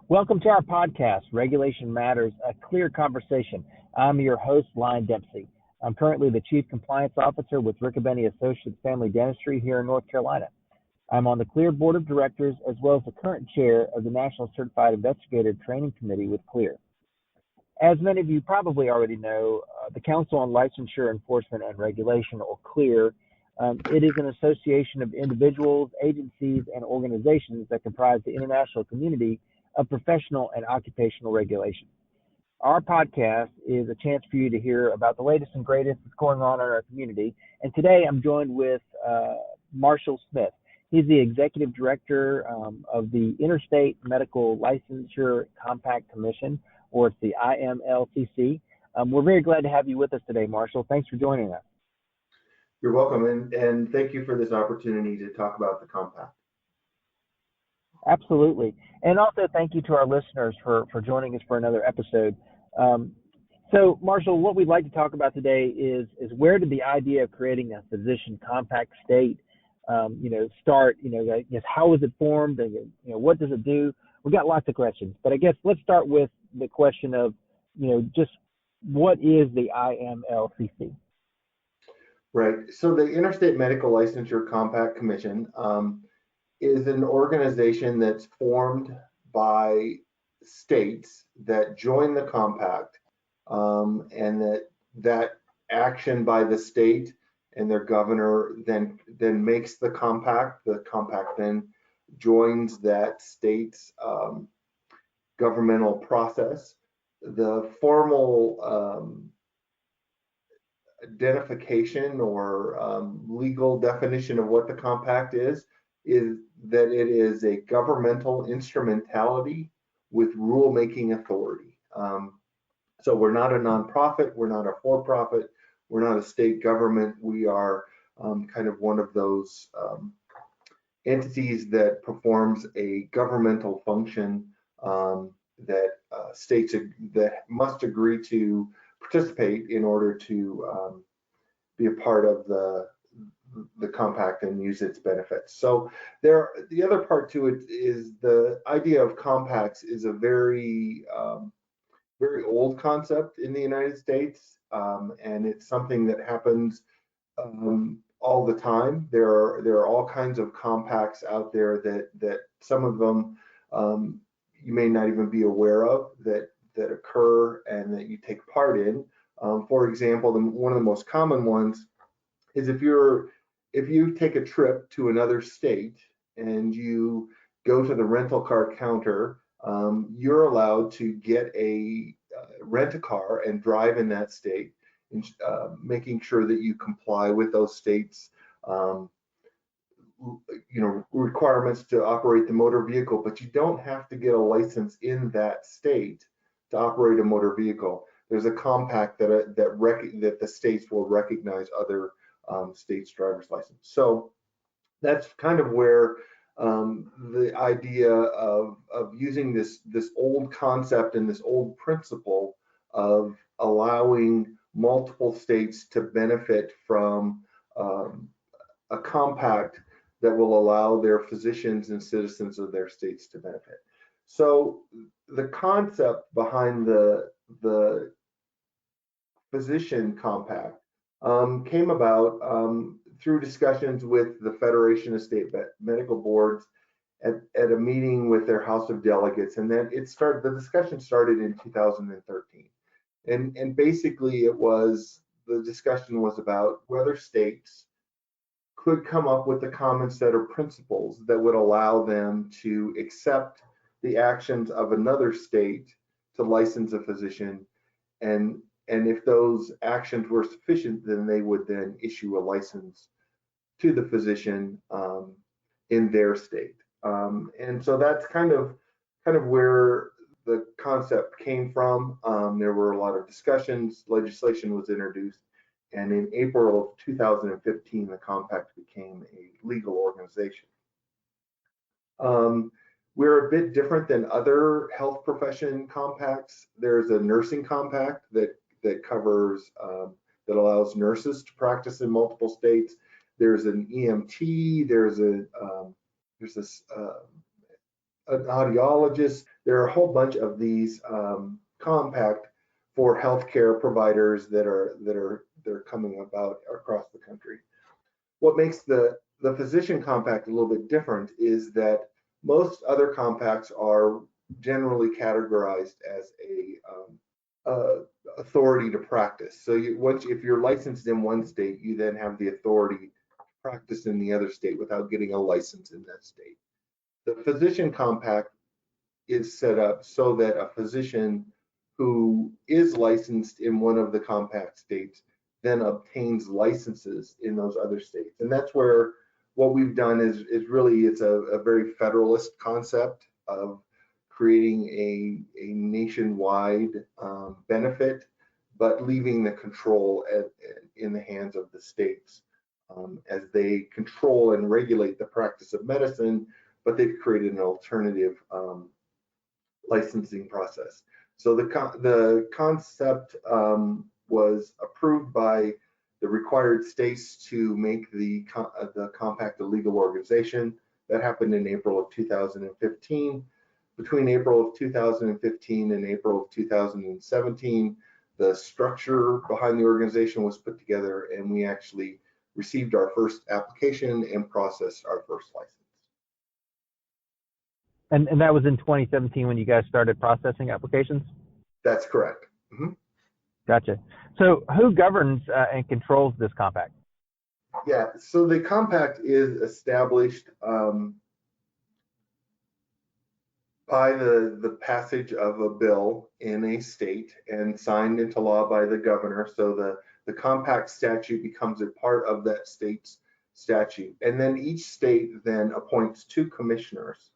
Welcome to our podcast, Regulation Matters, a clear conversation. I'm your host, Lyon Dempsey. I'm currently the Chief Compliance Officer with Riccobeni Associates Family Dentistry here in North Carolina. I'm on the CLEAR Board of Directors as well as the current chair of the National Certified Investigator Training Committee with CLEAR. As many of you probably already know, the Council on Licensure Enforcement and Regulation, or CLEAR, it is an association of individuals, agencies, and organizations that comprise the international community of professional and occupational regulation. Our podcast is a chance for you to hear about the latest and greatest that's going on in our community. And today I'm joined with Marschall Smith. He's the Executive Director of the Interstate Medical Licensure Compact Commission, or it's the IMLCC. We're very glad to have you with us today, Marschall. Thanks for joining us. You're welcome, and thank you for this opportunity to talk about the compact. Absolutely. And also thank you to our listeners for joining us for another episode. So, Marschall, what we'd like to talk about today is where did the idea of creating a physician compact state, start? I guess how was it formed? And, what does it do? We've got lots of questions, but I guess let's start with the question of, just what is the IMLCC? Right. So the Interstate Medical Licensure Compact Commission is an organization that's formed by states that join the compact, and that action by the state and their governor then makes the compact. The compact then joins that state's governmental process. The formal identification or legal definition of what the compact is that it is a governmental instrumentality with rulemaking authority. So we're not a nonprofit, we're not a for-profit, we're not a state government. We are kind of one of those entities that performs a governmental function that states that must agree to participate in order to be a part of the compact and use its benefits. So the other part to it is the idea of compacts is a very old concept in the United States, and it's something that happens all the time. There are all kinds of compacts out there that some of them you may not even be aware of that occur and that you take part in. For example, one of the most common ones is if you take a trip to another state and you go to the rental car counter, you're allowed to get rent a car and drive in that state, making sure that you comply with those states' requirements to operate the motor vehicle, but you don't have to get a license in that state to operate a motor vehicle. There's a compact that the states will recognize other states' driver's license. So that's kind of where the idea of using this old concept and this old principle of allowing multiple states to benefit from a compact that will allow their physicians and citizens of their states to benefit. So the concept behind the physician compact came about through discussions with the Federation of State Medical Boards at a meeting with their House of Delegates, and then the discussion started in 2013. And basically the discussion was about whether states could come up with a common set of principles that would allow them to accept the actions of another state to license a physician, and if those actions were sufficient, then they would then issue a license to the physician in their state. And so that's kind of where the concept came from. There were a lot of discussions, legislation was introduced, and in April of 2015, the compact became a legal organization. We're a bit different than other health profession compacts. There's a nursing compact that covers, that allows nurses to practice in multiple states. There's an EMT, there's this an audiologist. There are a whole bunch of these compact for healthcare providers that are coming about across the country. What makes the physician compact a little bit different is that most other compacts are generally categorized as a authority to practice. So if you're licensed in one state, you then have the authority to practice in the other state without getting a license in that state. The physician compact is set up so that a physician who is licensed in one of the compact states then obtains licenses in those other states. And that's where what we've done is really, it's a very federalist concept of creating a nationwide benefit, but leaving the control in the hands of the states as they control and regulate the practice of medicine, but they've created an alternative licensing process. So the concept was approved by the required states to make the compact a legal organization. That happened in April of 2015. Between April of 2015 and April of 2017, the structure behind the organization was put together, and we actually received our first application and processed our first license. And that was in 2017 when you guys started processing applications? That's correct. Mm-hmm. Gotcha. So who governs and controls this compact? Yeah, so the compact is established by the passage of a bill in a state and signed into law by the governor. So the compact statute becomes a part of that state's statute. And then each state then appoints 2 commissioners.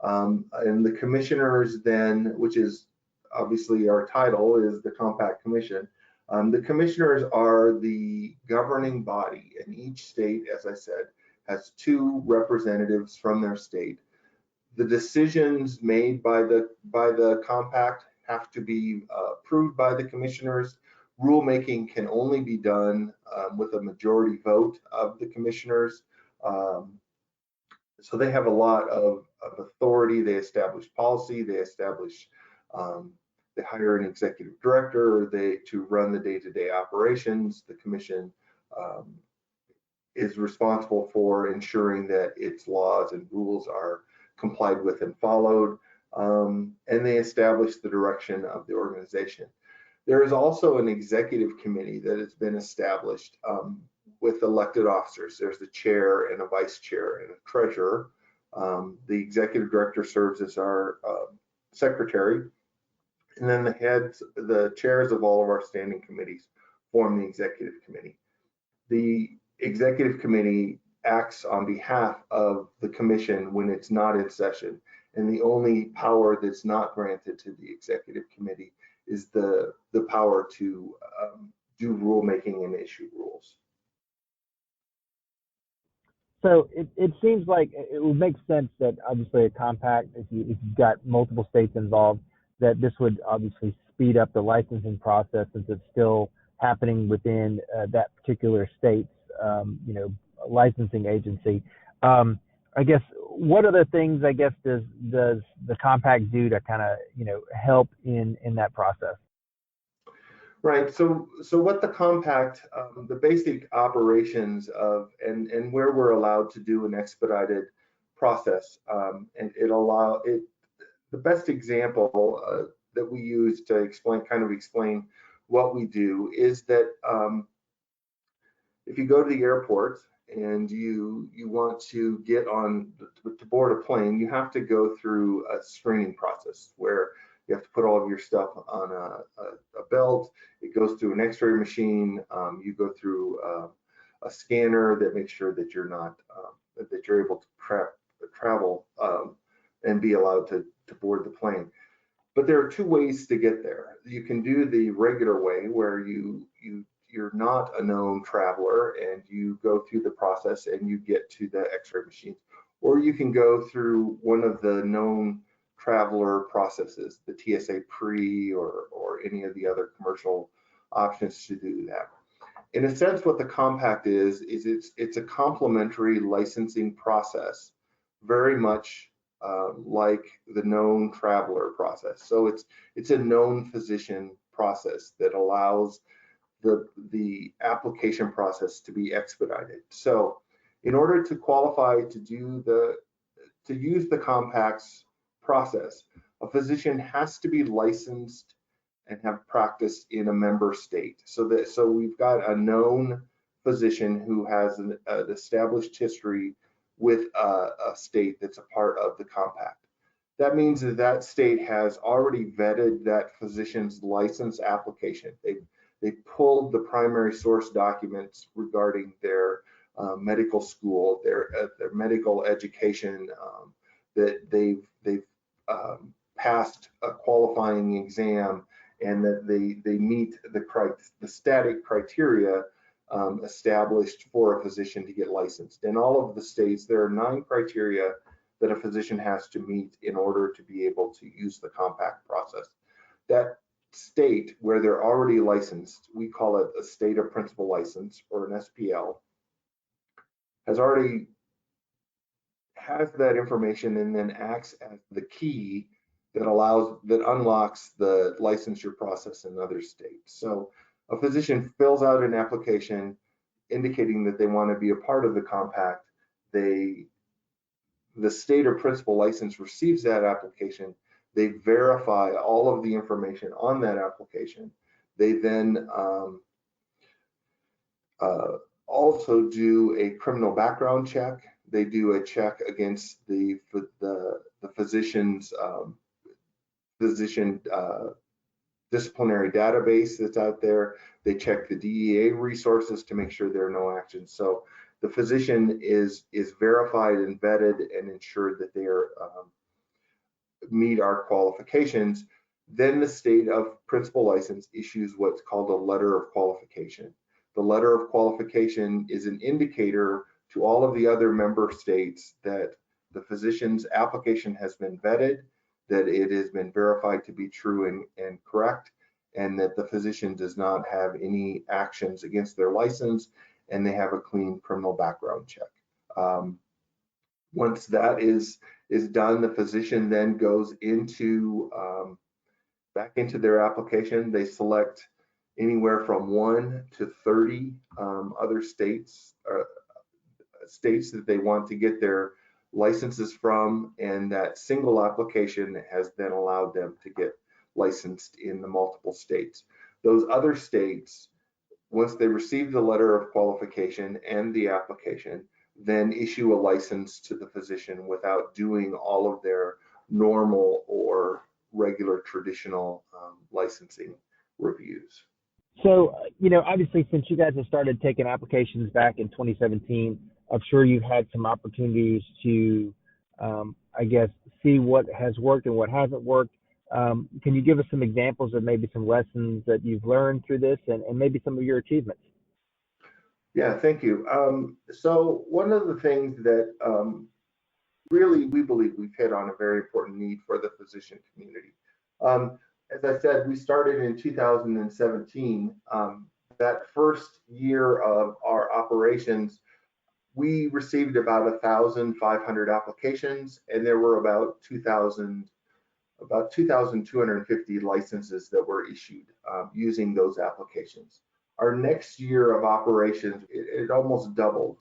And the commissioners then, which is obviously our title, is the Compact Commission. The commissioners are the governing body, and each state, as I said, has 2 representatives from their state. The decisions made by the compact have to be approved by the commissioners. Rulemaking can only be done with a majority vote of the commissioners. So they have a lot of authority. They establish policy. They establish, they hire an executive director to run the day-to-day operations. The commission is responsible for ensuring that its laws and rules are complied with and followed, and they establish the direction of the organization. There is also an executive committee that has been established with elected officers. There's a chair and a vice chair and a treasurer. The executive director serves as our secretary, and then the chairs of all of our standing committees form the executive committee. The executive committee acts on behalf of the commission when it's not in session, and the only power that's not granted to the executive committee is the power to do rulemaking and issue rules. So it seems like it would make sense that obviously a compact, if you've got multiple states involved, that this would obviously speed up the licensing process since it's still happening within that particular state's licensing agency. I guess what other things does the compact do to kind of help in that process? Right. So what the compact, the basic operations of and where we're allowed to do an expedited process, and the best example that we use to explain what we do is that if you go to the airport and you want to get on to board a plane, you have to go through a screening process where you have to put all of your stuff on a belt. It goes through an X-ray machine. You go through a scanner that makes sure that you're not that you're able to travel and be allowed to board the plane. But there are 2 ways to get there. You can do the regular way where you're not a known traveler and you go through the process and you get to the X-ray machines, or you can go through one of the known traveler processes, the TSA pre or any of the other commercial options to do that. In a sense, what the compact is it's a complementary licensing process, very much like the known traveler process. So it's a known physician process that allows the application process to be expedited. So in order to qualify to use the compacts process, a physician has to be licensed and have practiced in a member state. So we've got a known physician who has an established history with a state that's a part of the compact. That means that that state has already vetted that physician's license application. They pulled the primary source documents regarding their medical school, their medical education, that they've passed a qualifying exam, and that they meet the static criteria established for a physician to get licensed. In all of the states, there are 9 criteria that a physician has to meet in order to be able to use the compact process. That state where they're already licensed, we call it a state of principal license, or an SPL, has that information and then acts as the key that unlocks the licensure process in other states. So a physician fills out an application indicating that they want to be a part of the compact. The state or principal license receives that application. They verify all of the information on that application. They then also do a criminal background check. They do a check against the physician's disciplinary database that's out there. They check the DEA resources to make sure there are no actions. So the physician is verified and vetted and ensured that they are meet our qualifications. Then the state of principal license issues what's called a letter of qualification. The letter of qualification is an indicator to all of the other member states that the physician's application has been vetted, that it has been verified to be true and correct, and that the physician does not have any actions against their license, and they have a clean criminal background check. Once that is done, the physician then goes into back into their application. They select anywhere from 1 to 30 other states that they want to get their licenses from, and that single application has then allowed them to get licensed in the multiple states. Those other states, once they receive the letter of qualification and the application, then issue a license to the physician without doing all of their normal or regular traditional licensing reviews. So, obviously, since you guys have started taking applications back in 2017, I'm sure you've had some opportunities to, see what has worked and what hasn't worked. Can you give us some examples of maybe some lessons that you've learned through this, and maybe some of your achievements? Yeah, thank you. So one of the things that really we believe we've hit on a very important need for the physician community. As I said, we started in 2017. That first year of our operations, we received about 1,500 applications, and there were about 2,250 licenses that were issued using those applications. Our next year of operations, it almost doubled.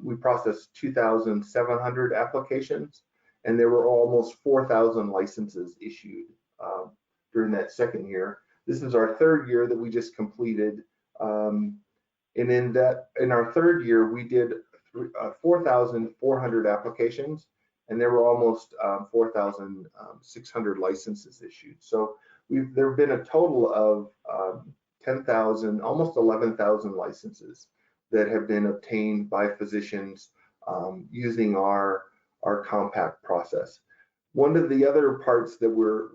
We processed 2,700 applications, and there were almost 4,000 licenses issued during that second year. This is our third year that we just completed. And in our third year, we did 4,400 applications, and there were almost 4,600 licenses issued. So there have been a total of 10,000, almost 11,000 licenses that have been obtained by physicians using our compact process. One of the other parts that we're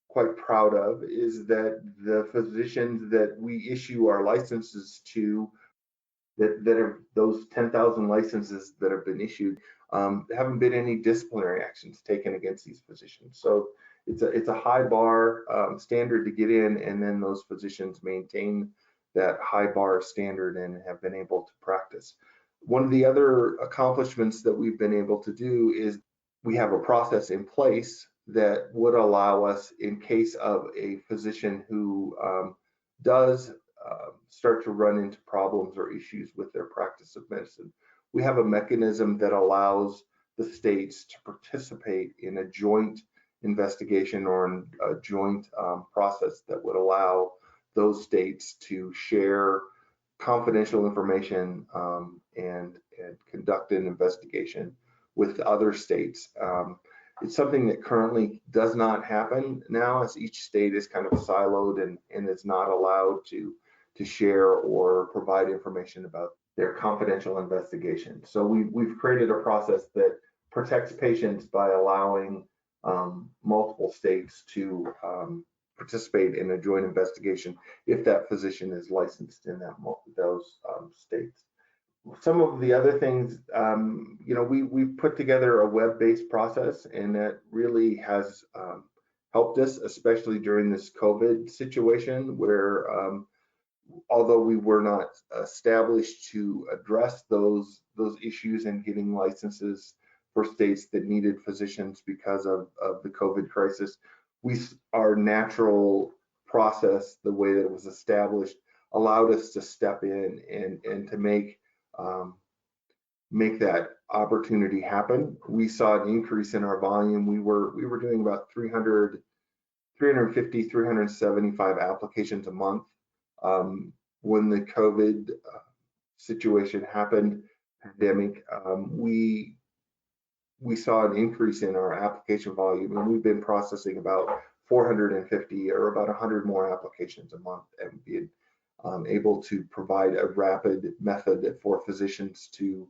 quite proud of is that the physicians that we issue our licenses to, that are those 10,000 licenses that have been issued, haven't been any disciplinary actions taken against these physicians. So it's a high bar standard to get in, and then those physicians maintain that high bar standard and have been able to practice. One of the other accomplishments that we've been able to do is we have a process in place that would allow us, in case of a physician who does start to run into problems or issues with their practice of medicine, we have a mechanism that allows the states to participate in a joint investigation or a joint process that would allow those states to share confidential information and conduct an investigation with other states. It's something that currently does not happen now, as each state is kind of siloed and is not allowed to share or provide information about their confidential investigation. So we've created a process that protects patients by allowing multiple states to participate in a joint investigation if that physician is licensed in those states. Some of the other things, we've put together a web-based process, and that really has helped us, especially during this COVID situation, where although we were not established to address those issues and getting licenses for states that needed physicians because of the COVID crisis, our natural process, the way that it was established, allowed us to step in and to make that opportunity happen. We saw an increase in our volume. We were doing about 350, 375 applications a month. When the COVID situation happened, pandemic, we saw an increase in our application volume, and we've been processing about 450 or about 100 more applications a month, and being able to provide a rapid method for physicians to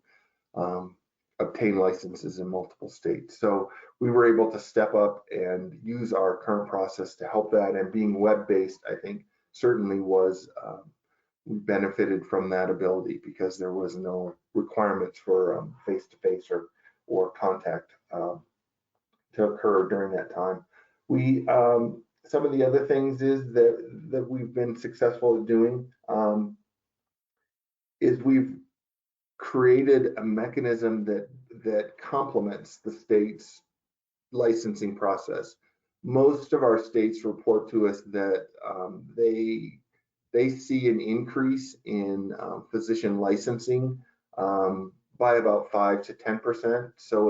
obtain licenses in multiple states. So we were able to step up and use our current process to help that, and being web-based, I think certainly was, we benefited from that ability because there was no requirements for face-to-face or contact to occur during that time. Some of the other things is that we've been successful at doing is we've created a mechanism that complements the state's licensing process. Most of our states report to us that they see an increase in physician licensing by about 5 to 10%. So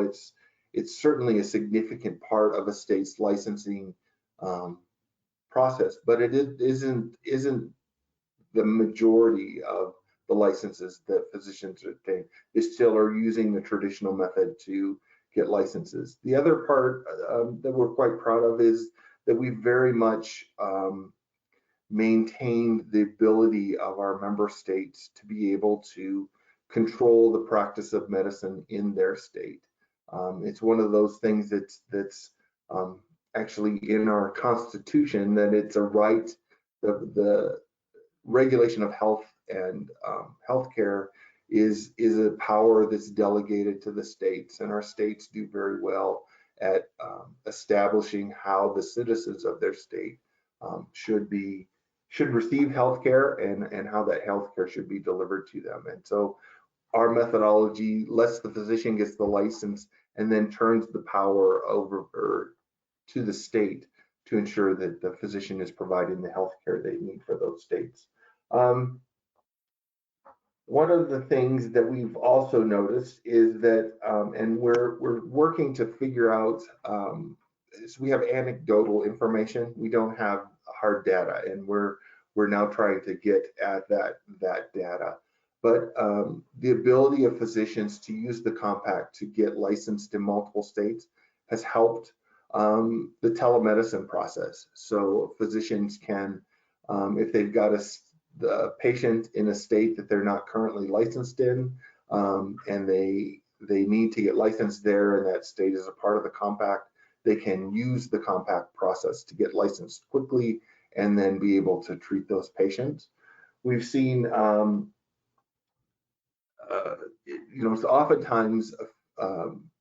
it's certainly a significant part of a state's licensing process, but it isn't the majority of the licenses that physicians obtain. They still are using the traditional method to get licenses. The other part that we're quite proud of is that we very much maintained the ability of our member states to be able to control the practice of medicine in their state. It's one of those things that's actually in our Constitution, that it's a right. The regulation of health and healthcare is a power that's delegated to the states, and our states do very well at establishing how the citizens of their state should receive healthcare and how that healthcare should be delivered to them. And so our methodology lets the physician gets the license and then turns the power over to the state to ensure that the physician is providing the healthcare they need for those states. One of the things that we've also noticed is that, and we're working to figure out, is we have anecdotal information. We don't have hard data, and we're now trying to get at that data. But the ability of physicians to use the compact to get licensed in multiple states has helped the telemedicine process. So physicians can, if they've got the patient in a state that they're not currently licensed in, and they need to get licensed there, and that state is a part of the compact, they can use the compact process to get licensed quickly and then be able to treat those patients. We've seen, so oftentimes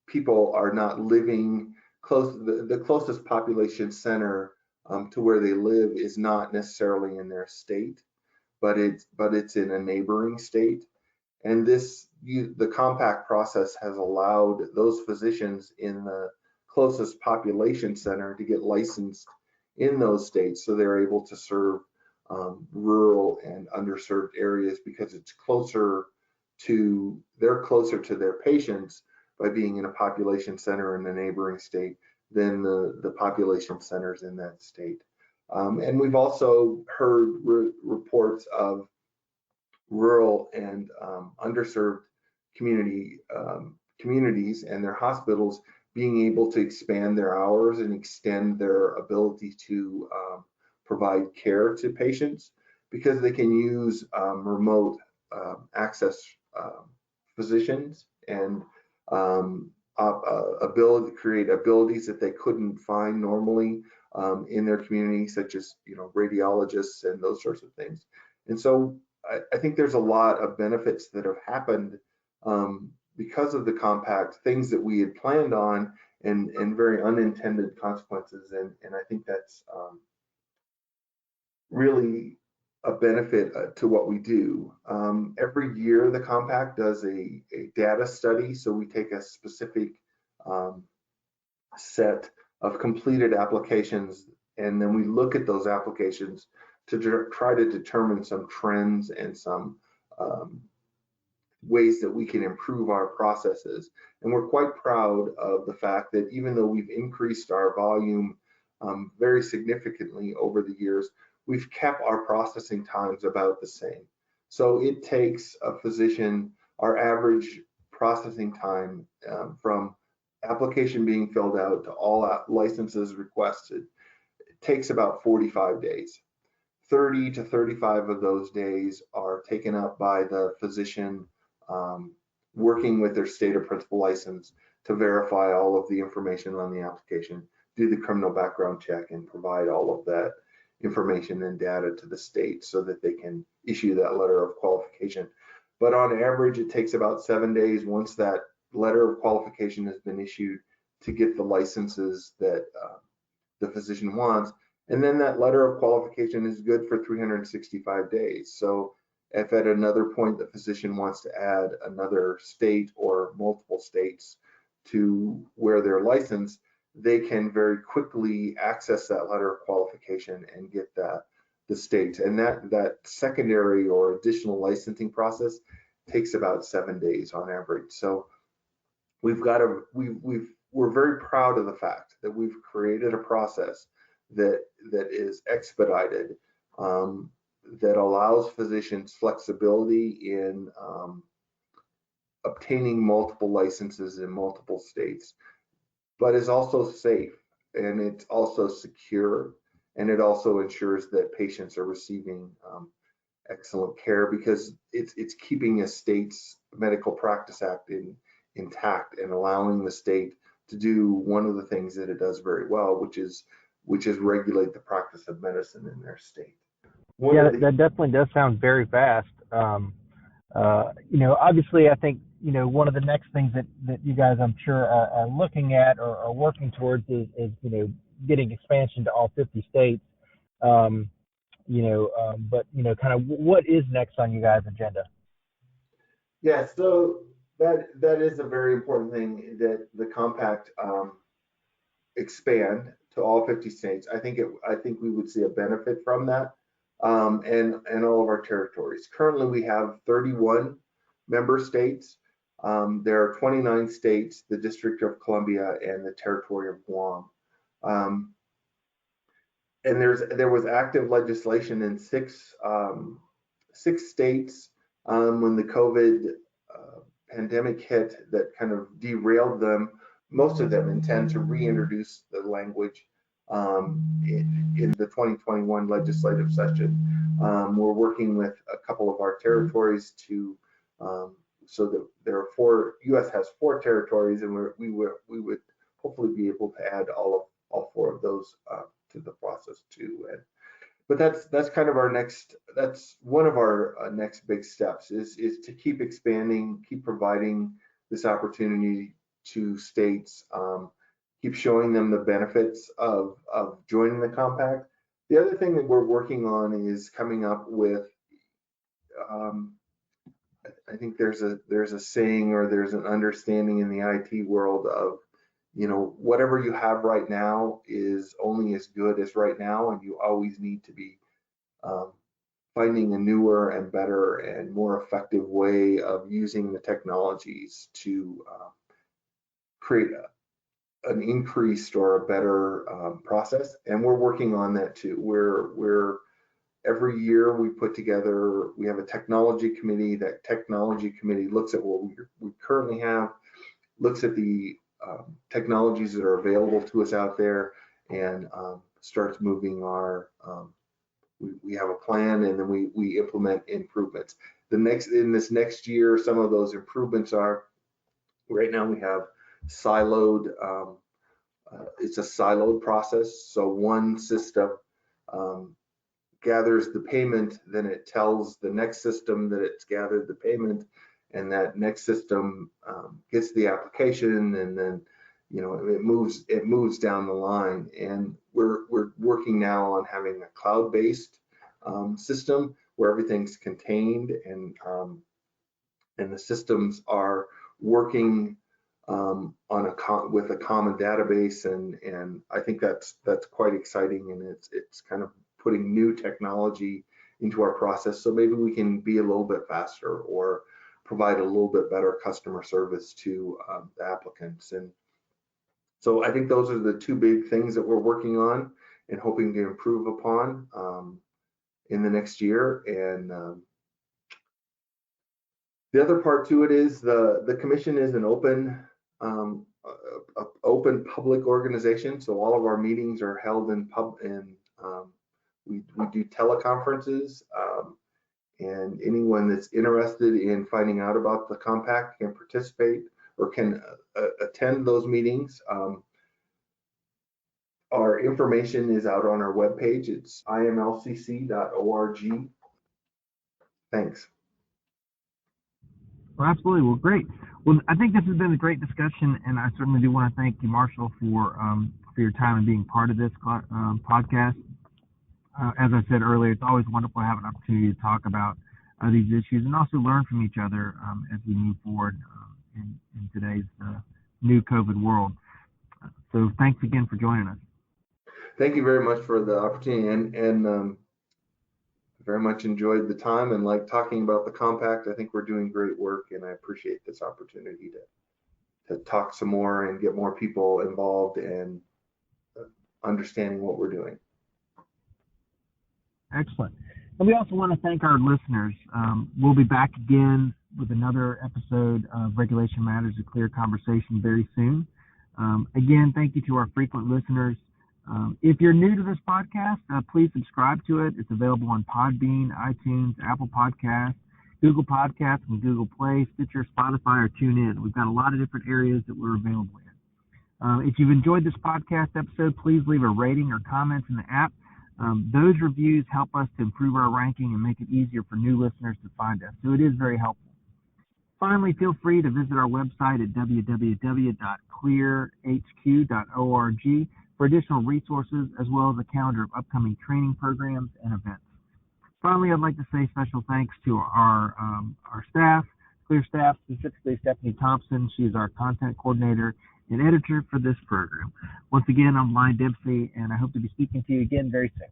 people are not living close. The closest population center to where they live is not necessarily in their state, but it's in a neighboring state. And this the compact process has allowed those physicians in the closest population center to get licensed in those states, so they're able to serve rural and underserved areas because it's they're closer to their patients by being in a population center in a neighboring state than the population centers in that state. And we've also heard reports of rural and underserved communities and their hospitals being able to expand their hours and extend their ability to provide care to patients because they can use remote access physicians and create abilities that they couldn't find normally in their community, such as radiologists and those sorts of things. And so I think there's a lot of benefits that have happened because of the compact, things that we had planned on and very unintended consequences. And I think that's really a benefit to what we do. Every year, the compact does a data study. So we take a specific set of completed applications, and then we look at those applications to try to determine some trends and some ways that we can improve our processes. And we're quite proud of the fact that even though we've increased our volume very significantly over the years, we've kept our processing times about the same. So it takes a physician, our average processing time from application being filled out to all licenses requested, it takes about 45 days. 30 to 35 of those days are taken up by the physician working with their state or principal license to verify all of the information on the application, do the criminal background check, and provide all of that information and data to the state so that they can issue that letter of qualification. But on average, it takes about 7 days once that letter of qualification has been issued to get the licenses that the physician wants. And then that letter of qualification is good for 365 days. So if at another point the physician wants to add another state or multiple states to where they're licensed, they can very quickly access that letter of qualification and get the states. And that secondary or additional licensing process takes about 7 days on average. So we're very proud of the fact that we've created a process that is expedited, that allows physicians flexibility in obtaining multiple licenses in multiple states, but is also safe, and it's also secure, and it also ensures that patients are receiving excellent care because it's keeping a state's Medical Practice Act intact and allowing the state to do one of the things that it does very well, which is regulate the practice of medicine in their state. That definitely does sound very fast. Obviously, I think, one of the next things that you guys, I'm sure, are looking at or are working towards is getting expansion to all 50 states. But, kind of what is next on you guys' agenda? Yeah, so that is a very important thing, that the compact expand to all 50 states. I think we would see a benefit from that, and all of our territories. Currently, we have 31 member states. There are 29 states, the District of Columbia, and the Territory of Guam. And there was active legislation in six states when the COVID pandemic hit that kind of derailed them. Most of them intend to reintroduce the language in the 2021 legislative session. We're working with a couple of our territories to so that there are U.S. has 4 territories, and we would hopefully be able to add all 4 of those to the process too. But that's kind of our next. That's one of our next big steps is to keep expanding, keep providing this opportunity to states, keep showing them the benefits of joining the compact. The other thing that we're working on is coming up with I think there's a saying, or there's an understanding in the IT world of, whatever you have right now is only as good as right now, and you always need to be um, finding a newer and better and more effective way of using the technologies to create an increased or a better process. And we're working on that too. We're every year we have a technology committee. That technology committee looks at what we currently have, looks at the technologies that are available to us out there, and starts moving our we have a plan, and then we implement improvements. In this next year, some of those improvements are, right now we have siloed, it's a siloed process. So one system gathers the payment, then it tells the next system that it's gathered the payment, and that next system gets the application, and then it moves down the line. And we're working now on having a cloud-based system where everything's contained, and the systems are working with a common database, and I think that's quite exciting, and it's kind of putting new technology into our process, so maybe we can be a little bit faster or provide a little bit better customer service to the applicants. And so I think those are the two big things that we're working on and hoping to improve upon in the next year. And the other part to it is the commission is an open public organization, so all of our meetings are held in we do teleconferences, and anyone that's interested in finding out about the compact can participate or can attend those meetings. Our information is out on our webpage. It's imlcc.org. Thanks. Well, absolutely. Well, great. Well, I think this has been a great discussion, and I certainly do want to thank you, Marschall, for your time and being part of this podcast. As I said earlier, it's always wonderful to have an opportunity to talk about these issues and also learn from each other as we move forward in today's new COVID world. So thanks again for joining us. Thank you very much for the opportunity, and very much enjoyed the time and like talking about the compact. I think we're doing great work, and I appreciate this opportunity to talk some more and get more people involved and understanding what we're doing. Excellent. And we also want to thank our listeners. We'll be back again with another episode of Regulation Matters, a Clear Conversation very soon. Again, thank you to our frequent listeners. If you're new to this podcast, please subscribe to it. It's available on Podbean, iTunes, Apple Podcasts, Google Podcasts, and Google Play, Stitcher, Spotify, or TuneIn. We've got a lot of different areas that we're available in. If you've enjoyed this podcast episode, please leave a rating or comments in the app. Those reviews help us to improve our ranking and make it easier for new listeners to find us. So it is very helpful. Finally, feel free to visit our website at www.clearhq.org for additional resources, as well as a calendar of upcoming training programs and events. Finally, I'd like to say special thanks to our staff, Clear staff, specifically Stephanie Thompson. She is our content coordinator and editor for this program. Once again, I'm Lion Dempsey, and I hope to be speaking to you again very soon.